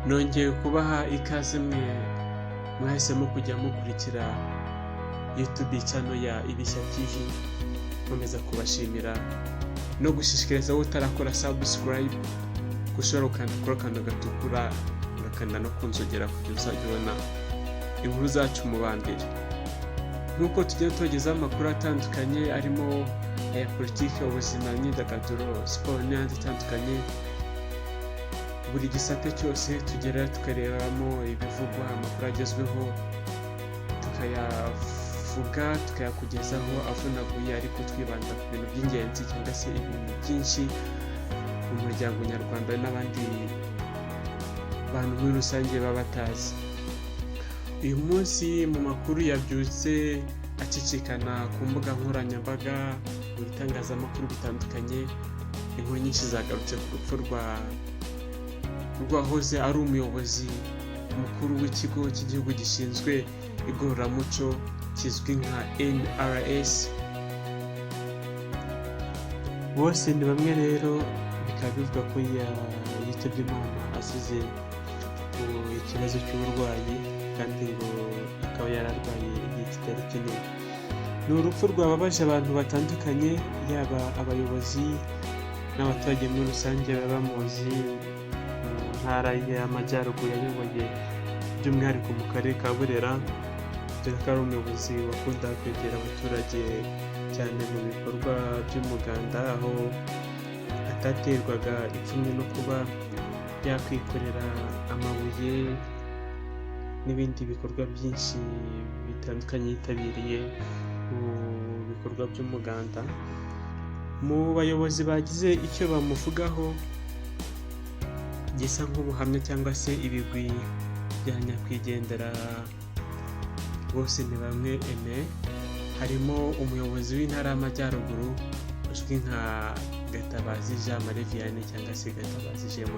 nongeye kubaha ikaze mwahisemo kujya mukurikira YouTube channel ya Ibishya TV. Nkomeza kubashimira no gushishikariza wowe utarakora subscribe gushora ukandikora kandi gatukura ugakanda no kunzogera kugira uzajye ubona inkuru zacu mu bambere. Nuko tujya tugeza amakuru atandukanye arimo aya politiki, ubuzima, imyidagaduro, siporo n'andi atandukanye. Buri gisate cyose tugera tukarebamo ibivugwa, amakuru agezweho tukayavuga tukayakugezaho avunaguye, ariko twibanda ku bintu by'ingenzi cyangwa se ibintu byinshi mu muryango nyarwanda n'abandi bantu muri rusange baba batazi. Uyu munsi mu makuru yabyutse acicikana ku mbuga nkoranyambaga, mu bitangazamakuru bitandukanye, inkuru nyinshi zagarutse ku rupfu rwahoze ari umuyobozi mukuru w'ikigo cy'igihugu gishinzwe igororamuco kizwi nka NRS. Bose ni bamwe rero, bikaba bivuga ko yitabye Imana asize ikibazo cy'uburwayi, kandi ngo akaba yararwaye igihe kitari kinini. Ni urupfu rwababaje abantu batandukanye, yaba abayobozi n'abaturage muri rusange baba bamuzi mu ntara y'Amajyaruguru yayoboye, by'umwihariko mu karere ka Burera, dore ko ari umuyobozi wakunda kwegera abaturage cyane mu bikorwa by'umuganda, aho ataterwaga ipfunwe no kuba yakwikorera amabuye n'ibindi bikorwa byinshi bitandukanye yitabiriye mu bikorwa by'umuganda. Mu bayobozi bagize icyo bamuvugaho gisa nk'ubuhamya cyangwa se ibigwi bya nyakwigendera Bose ni bamwe Aime, harimo umuyobozi w'intara y'Amajyaruguru uzwi nka Gatabazi Jean Marie Vianney cyangwa se Gatabazi Jean,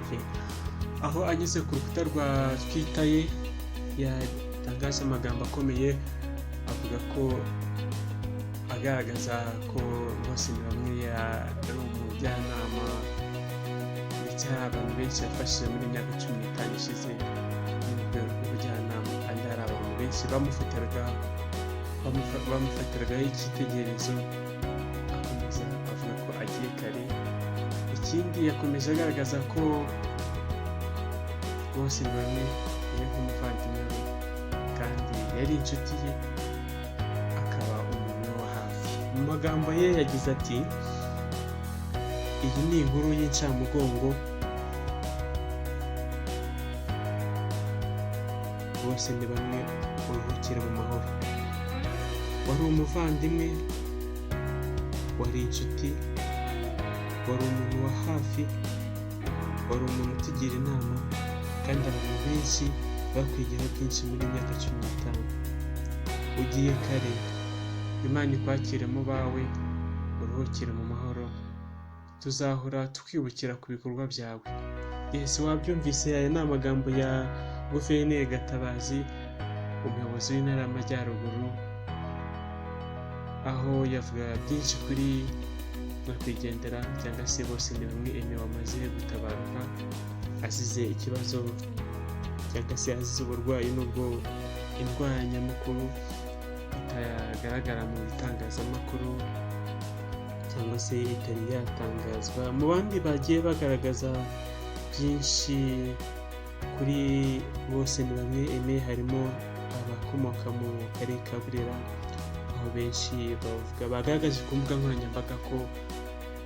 aho anyuze ku rukuta rwa Twitter ye yatangaje amagambo akomeye avuga ko agaragaza ko Bose ni bamwe ari umujyanama ndetse hari abantu benshi yafashije muri myaka 15 ishize mu rwego rw'ubujyanama, kandi hari abantu benshi bamufatiragaho icyitegererezo. Akomeza avuga ko agiye kare. Ikindi yakomeje agaragaza ko Bose ni bamwe yari nk'umuvandimwe we, kandi yari inshuti ye, akaba umuntu wa hafi. Mu magambo ye yagize ati: iyi ni inkuru y'incamugongo. Bose ni bamwe, uruhukire mu mahoro. Wari umuvandimwe, wari inshuti, wari umuntu wa hafi, wari umuntu utugira inama, kandi abantu benshi bakwigiyeho byinshi muri myaka 15. Ugiye kare, Imana ikwakire mu bawe, uruhukire mu mahoro. Tuzahora tukwibukira ku bikorwa byawe. Yes, wabyumvise, aya ni amagambo ya Guverineri Gatabazi, umuyobozi w'intara y'Amajyaruguru, aho yavuga byinshi kuri nyakwigendera cyangwa se Bose ni bamwe Aime wamaze gutabaruka azize ikibazo cyangwa se azize uburwayi, nubwo indwara nyamukuru itagaragara mu bitangazamakuru cyangwa se itari yatangazwa. Mu bandi bagiye bagaragaza byinshi kuri Bose ni bamwe Aime harimo abakomoka mu karere ka Burera, aho benshi bagaragaje ku mbuga nkoranyambaga ko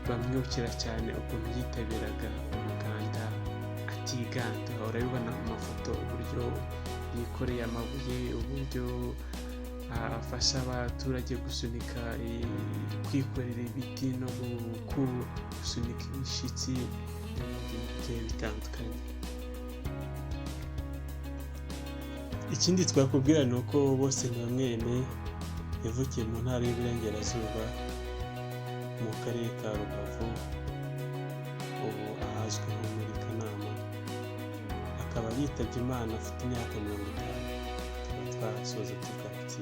bamwibukira cyane ukuntu yitabiraga umuganda atiganda. Urabibona mu mafoto uburyo yikoreye amabuye, uburyo afasha abaturage gusunika, kwikorera ibiti no gusunika imishyitsi n'ibindi bigiye bitandukanye. Ikindi twakubwira ni uko Bose ni bamwe Aime yavukiye mu ntara y'Iburengerazuba mu karere ka Rubavu, ubu ahazwi nko muri Kanama, akaba yitabye Imana afite imyaka 50. Twasoza tuvuga ati